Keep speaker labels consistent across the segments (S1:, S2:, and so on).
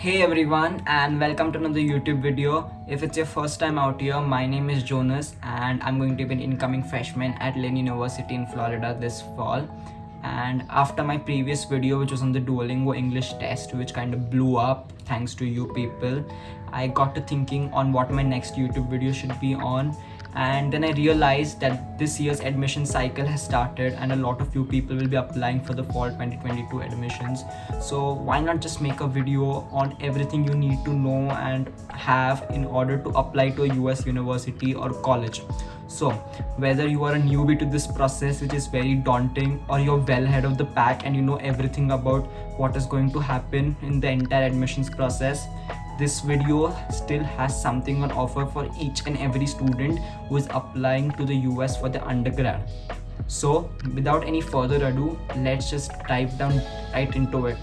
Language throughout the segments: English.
S1: Hey everyone, and welcome to another YouTube video. If it's your first time out here, my name is Jonas and I'm going to be an incoming freshman at Lynn University in Florida this fall. And after my previous video, which was on the Duolingo English test, which kind of blew up thanks to you people, I got to thinking on what my next YouTube video should be on. And then I realized that this year's admission cycle has started and a lot of you people will be applying for the fall 2022 admissions. So why not just make a video on everything you need to know and have in order to apply to a US university or college. So whether you are a newbie to this process, which is very daunting, or you're well ahead of the pack and you know everything about what is going to happen in the entire admissions process, this video still has something on offer for each and every student who is applying to the US for the undergrad. So without any further ado, let's just dive down right into it.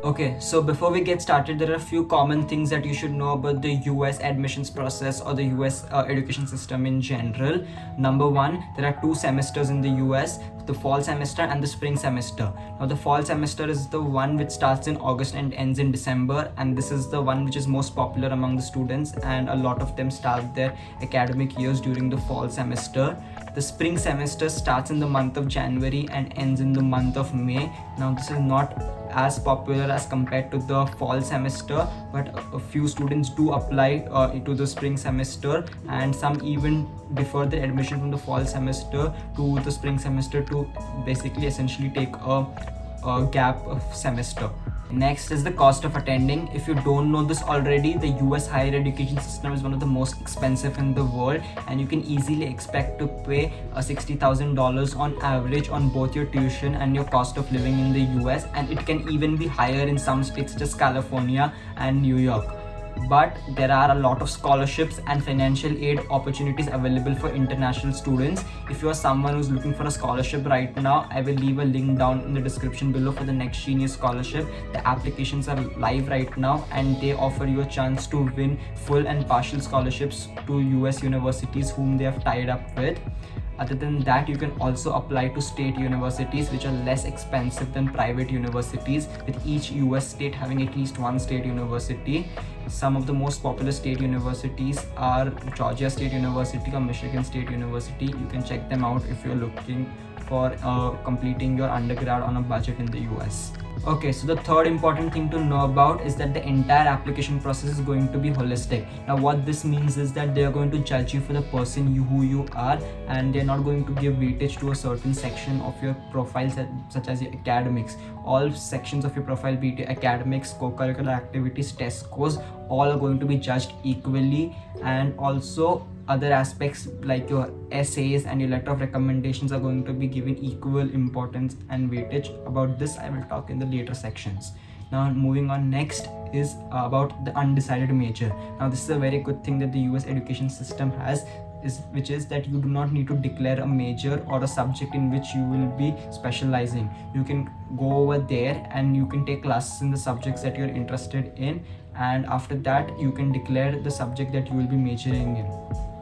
S1: Okay, so before we get started, there are a few common things that you should know about the US admissions process or the US education system in general. Number one, there are two semesters in the US, the fall semester and the spring semester. Now the fall semester is the one which starts in August and ends in December, and this is the one which is most popular among the students, and a lot of them start their academic years during the fall semester. The spring semester starts in the month of January and ends in the month of May. Now this is not as popular as compared to the fall semester, but a few students do apply to the spring semester, and some even defer their admission from the fall semester to the spring semester to basically essentially take a gap of semester. Next is the cost of attending. If you don't know this already, the US higher education system is one of the most expensive in the world, and you can easily expect to pay $60,000 on average on both your tuition and your cost of living in the US, and it can even be higher in some states such as California and New York. But there are a lot of scholarships and financial aid opportunities available for international students. If you are someone who's looking for a scholarship right now, I will leave a link down in the description below for the Next Genius scholarship. The applications are live right now and they offer you a chance to win full and partial scholarships to US universities whom they have tied up with. Other than that, you can also apply to state universities, which are less expensive than private universities, with each US state having at least one state university. Some of the most popular state universities are Georgia State University or Michigan State University. You can check them out if you're looking for completing your undergrad on a budget in the US. Okay, so the third important thing to know about is that the entire application process is going to be holistic. Now what this means is that they are going to judge you for the person who you are, and they're not going to give weightage to a certain section of your profile such as your academics. All sections of your profile, be it academics, co-curricular activities, test scores, all are going to be judged equally, and also other aspects like your essays and your letter of recommendations are going to be given equal importance and weightage. About this I will talk in the later sections. Now moving on, next is about the undecided major. Now this is a very good thing that the US education system has, which is that you do not need to declare a major or a subject in which you will be specializing. You can go over there and you can take classes in the subjects that you're interested in, and after that you can declare the subject that you will be majoring in.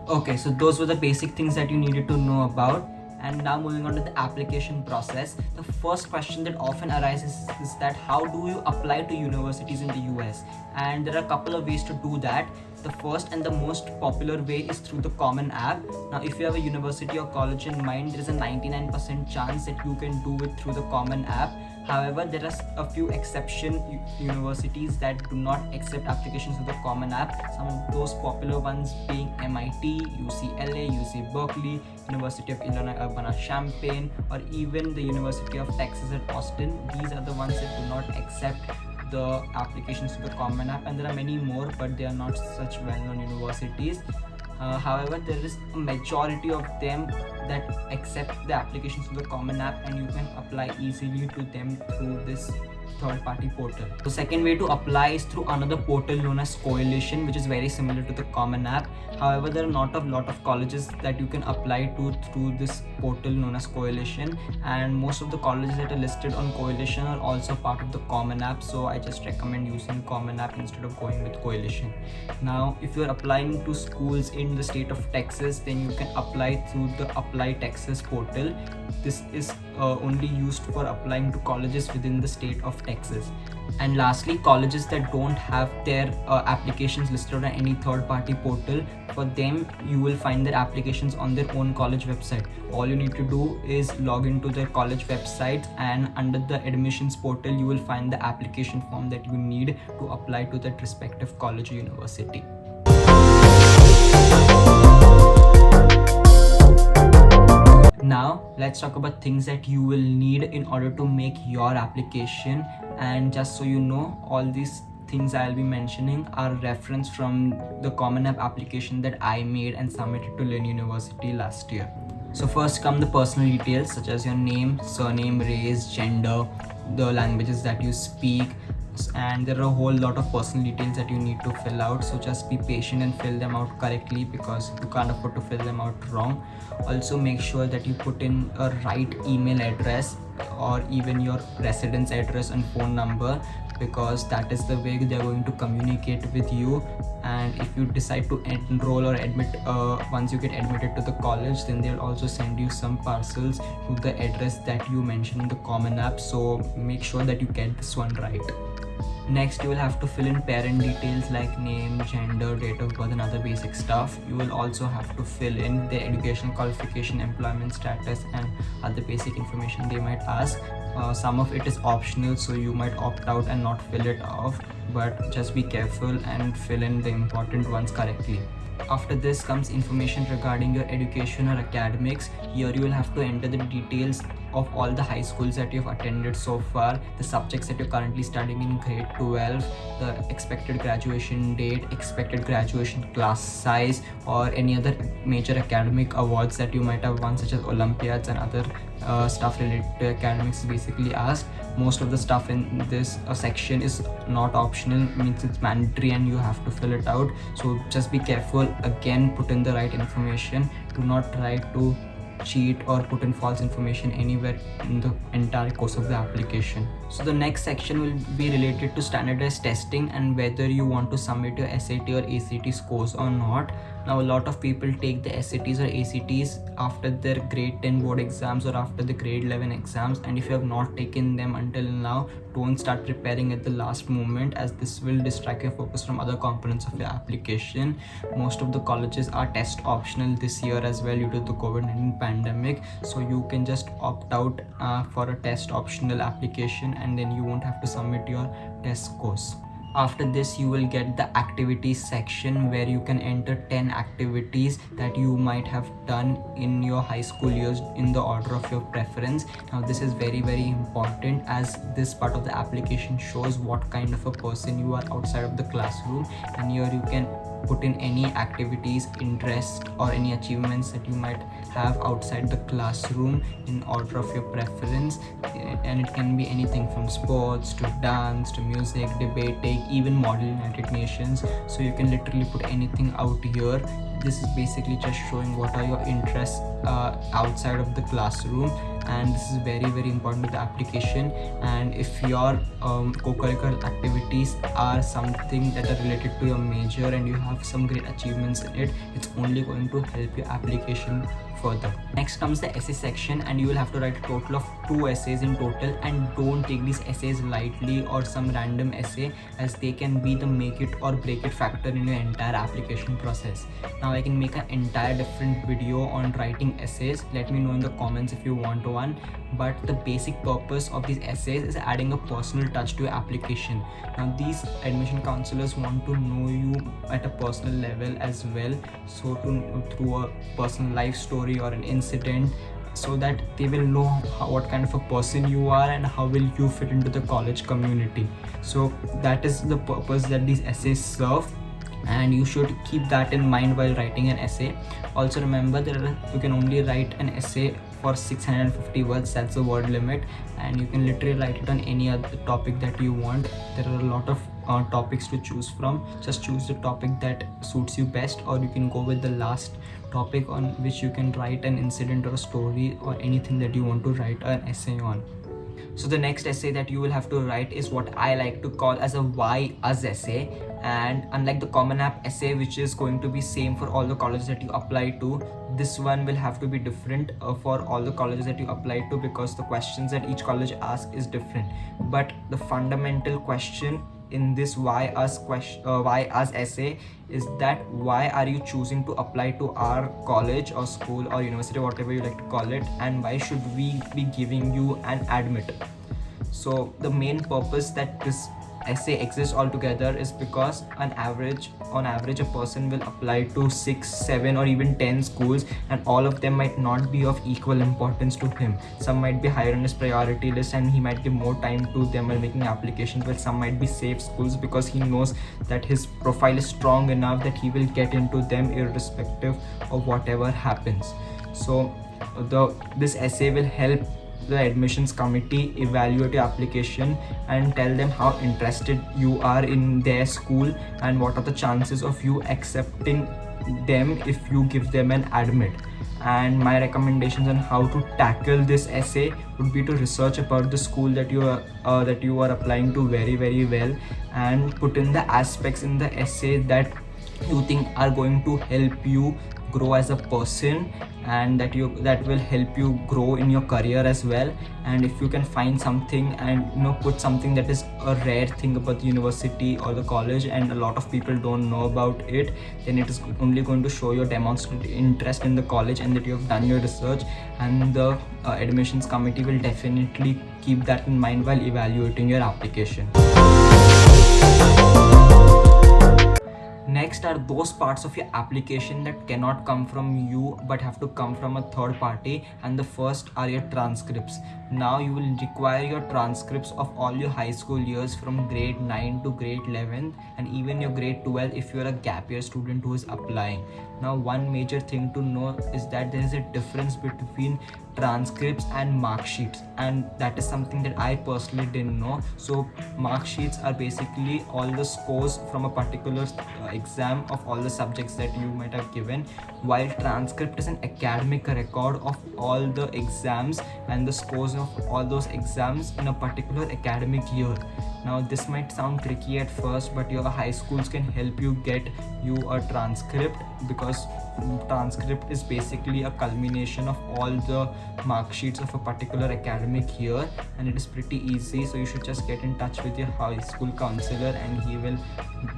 S1: Okay, so those were the basic things that you needed to know about. And now moving on to the application process. The first question that often arises is that how do you apply to universities in the US? And there are a couple of ways to do that. The first and the most popular way is through the Common App. Now if you have a university or college in mind, there is a 99% chance that you can do it through the Common App. However, there are a few exception universities that do not accept applications through the Common App. Some of those popular ones being MIT, UCLA, UC Berkeley, University of Illinois Urbana-Champaign, or even the University of Texas at Austin. These are the ones that do not accept the applications to the Common App, and there are many more, but they are not such well-known universities. However, there is a majority of them that accept the applications to the Common App, and you can apply easily to them through this third-party portal. The second way to apply is through another portal known as Coalition, which is very similar to the Common App. However, there are not a lot of colleges that you can apply to through this portal known as Coalition, and most of the colleges that are listed on Coalition are also part of the Common App, so I just recommend using Common App instead of going with Coalition. Now, if you're applying to schools in the state of Texas, then you can apply through the Apply Texas portal. This is only used for applying to colleges within the state of Texas. And lastly, colleges that don't have their applications listed on any third-party portal, for them you will find their applications on their own college website. All you need to do is log into their college website, and under the admissions portal you will find the application form that you need to apply to that respective college or university. Now let's talk about things that you will need in order to make your application. And just so you know, all these things I'll be mentioning are referenced from the Common App application that I made and submitted to Lynn University last year. So first come the personal details such as your name, surname, race, gender, the languages that you speak, and there are a whole lot of personal details that you need to fill out. So just be patient and fill them out correctly, because you can't afford to fill them out wrong. Also make sure that you put in a right email address or even your residence address and phone number, because that is the way they are going to communicate with you. And if you decide to enroll or admit, once you get admitted to the college, then they'll also send you some parcels to the address that you mentioned in the Common App. So make sure that you get this one right. Next, you will have to fill in parent details like name, gender, date of birth and other basic stuff. You will also have to fill in their educational qualification, employment status and other basic information they might ask. Some of it is optional, so you might opt out and not fill it off, but just be careful and fill in the important ones correctly. After this comes information regarding your education or academics. Here you will have to enter the details of all the high schools that you have attended so far, the subjects that you're currently studying in grade 12, the expected graduation date, expected graduation class size, or any other major academic awards that you might have won, such as Olympiads and other stuff related to academics is basically asked. Most of the stuff in this section is not optional, means it's mandatory and you have to fill it out. So just be careful, again put in the right information. Do not try to cheat or put in false information anywhere in the entire course of the application. So the next section will be related to standardized testing and whether you want to submit your SAT or ACT scores or not. Now a lot of people take the SATs or ACTs after their grade 10 board exams or after the grade 11 exams, and if you have not taken them until now, don't start preparing at the last moment, as this will distract your focus from other components of your application. Most of the colleges are test optional this year as well due to the COVID-19 pandemic, so you can just opt out for a test optional application and then you won't have to submit your test scores. After this, you will get the activities section where you can enter 10 activities that you might have done in your high school years in the order of your preference. Now this is very important, as this part of the application shows what kind of a person you are outside of the classroom, and here you can put in any activities, interests or any achievements that you might have outside the classroom in order of your preference. And it can be anything from sports to dance to music, debating, even Model United Nations. So you can literally put anything out here. This is basically just showing what are your interests outside of the classroom, and this is very important to the application. And if your co-curricular activities are something that are related to your major and you have some great achievements in it, it's only going to help your application further. Next comes the essay section, and you will have to write a total of 2 essays in total, and don't take these essays lightly or some random essay, as they can be the make it or break it factor in your entire application process. Now I can make an entire different video on writing essays. Let me know in the comments if you want one. But the basic purpose of these essays is adding a personal touch to your application. Now these admission counselors want to know you at a personal level as well, so through a personal life story or an incident, so that they will know what kind of a person you are and how will you fit into the college community. So that is the purpose that these essays serve, and you should keep that in mind while writing an essay. Also remember that you can only write an essay for 650 words, that's the word limit, and you can literally write it on any other topic that you want. There are a lot of topics to choose from. Just choose the topic that suits you best, or you can go with the last topic on which you can write an incident or a story or anything that you want to write an essay on. So the next essay that you will have to write is what I like to call as a why us essay. And unlike the Common App essay, which is going to be same for all the colleges that you apply to, this one will have to be different for all the colleges that you apply to, because the questions that each college asks is different. But the fundamental question in this why us essay is that why are you choosing to apply to our college or school or university, whatever you like to call it, and why should we be giving you an admit. So the main purpose that this essay exists altogether is because on average a person will apply to 6, 7 or even 10 schools, and all of them might not be of equal importance to him. Some might be higher on his priority list and he might give more time to them while making applications, but some might be safe schools because he knows that his profile is strong enough that he will get into them irrespective of whatever happens. So this essay will help the admissions committee evaluate your application and tell them how interested you are in their school and what are the chances of you accepting them if you give them an admit. And my recommendations on how to tackle this essay would be to research about the school that you are applying to very, very well, and put in the aspects in the essay that you think are going to help you grow as a person and that will help you grow in your career as well. And if you can find something and put something that is a rare thing about the university or the college and a lot of people don't know about it, then it is only going to show your demonstrated interest in the college and that you have done your research, and the admissions committee will definitely keep that in mind while evaluating your application. Next are those parts of your application that cannot come from you but have to come from a third party, and the first are your transcripts. Now you will require your transcripts of all your high school years from grade 9 to grade 11 and even your grade 12 if you are a gap year student who is applying. Now one major thing to know is that there is a difference between transcripts and mark sheets, and that is something that I personally didn't know. So mark sheets are basically all the scores from a particular exam of all the subjects that you might have given, while transcript is an academic record of all the exams and the scores of all those exams in a particular academic year. Now this might sound tricky at first, but your high schools can help you get you a transcript, because transcript is basically a culmination of all the mark sheets of a particular academic year, and it is pretty easy. So you should just get in touch with your high school counselor and he will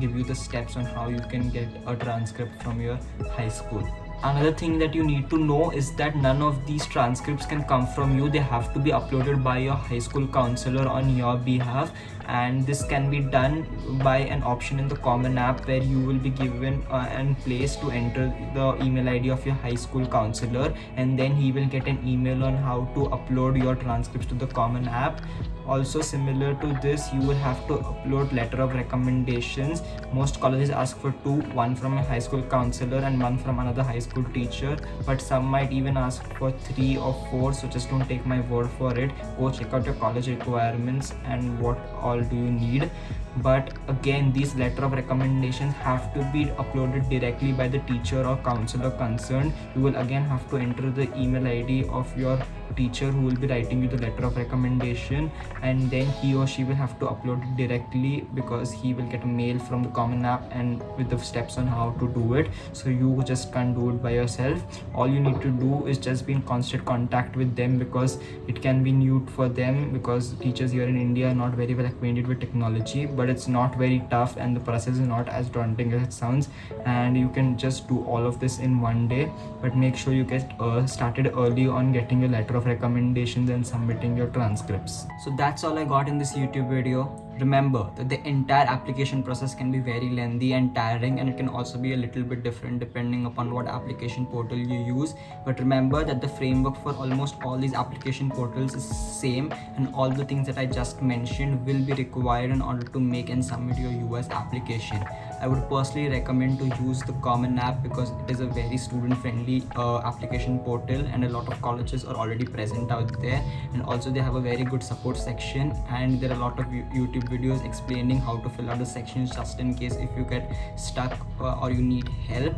S1: give you the steps on how you can get a transcript from your high school. Another thing that you need to know is that none of these transcripts can come from you. They have to be uploaded by your high school counselor on your behalf, and this can be done by an option in the Common App where you will be given a place to enter the email ID of your high school counselor, and then he will get an email on how to upload your transcripts to the Common App. Also similar to this, you will have to upload letter of recommendations. Most colleges ask for 2, one from a high school counselor and one from another high school teacher, but some might even ask for 3 or 4, so just don't take my word for it. Go check out your college requirements and what all do you need. But again, these letter of recommendations have to be uploaded directly by the teacher or counselor concerned. You will again have to enter the email ID of your teacher who will be writing you the letter of recommendation, and then he or she will have to upload it directly because he will get a mail from the Common App and with the steps on how to do it. So you just can't do it by yourself. All you need to do is just be in constant contact with them, because it can be new for them, because teachers here in India are not very well acquainted with technology. But it's not very tough and the process is not as daunting as it sounds, and you can just do all of this in one day. But make sure you get started early on getting your letter of recommendations and submitting your transcripts. So that's all I got in this YouTube video. Remember that the entire application process can be very lengthy and tiring, and it can also be a little bit different depending upon what application portal you use. But remember that the framework for almost all these application portals is same, and all the things that I just mentioned will be required in order to make and submit your US application. I would personally recommend to use the Common App because it is a very student-friendly application portal, and a lot of colleges are already present out there, and also they have a very good support section, and there are a lot of YouTube videos explaining how to fill out the sections just in case if you get stuck or you need help.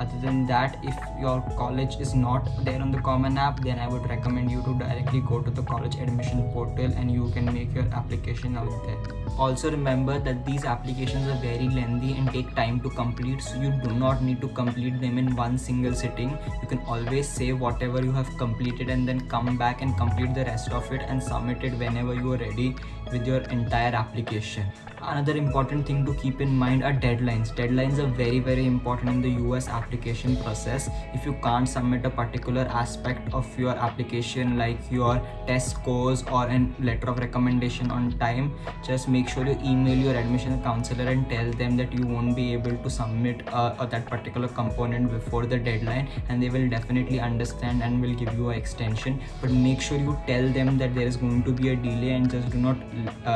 S1: Other than that, if your college is not there on the Common App, then I would recommend you to directly go to the college admission portal and you can make your application out there. Also remember that these applications are very lengthy and take time to complete, so you do not need to complete them in one single sitting. You can always save whatever you have completed and then come back and complete the rest of it and submit it whenever you are ready with your entire application. Another important thing to keep in mind are deadlines. Deadlines are very important in the US application process. If you can't submit a particular aspect of your application like your test scores or a letter of recommendation on time, just make sure you email your admission counselor and tell them that you won't be able to submit that particular component before the deadline, and they will definitely understand and will give you an extension. But make sure you tell them that there is going to be a delay and just do not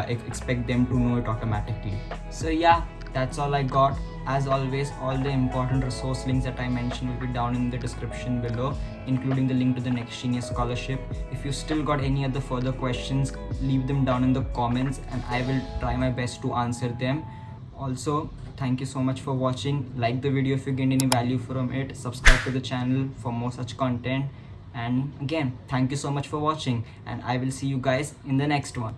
S1: expect them to know it automatically. So yeah, that's all I got. As always, all the important resource links that I mentioned will be down in the description below, including the link to the Next Genius Scholarship. If you still got any other further questions, leave them down in the comments and I will try my best to answer them. Also, thank you so much for watching. Like the video if you gained any value from it. Subscribe to the channel for more such content. And again, thank you so much for watching and I will see you guys in the next one.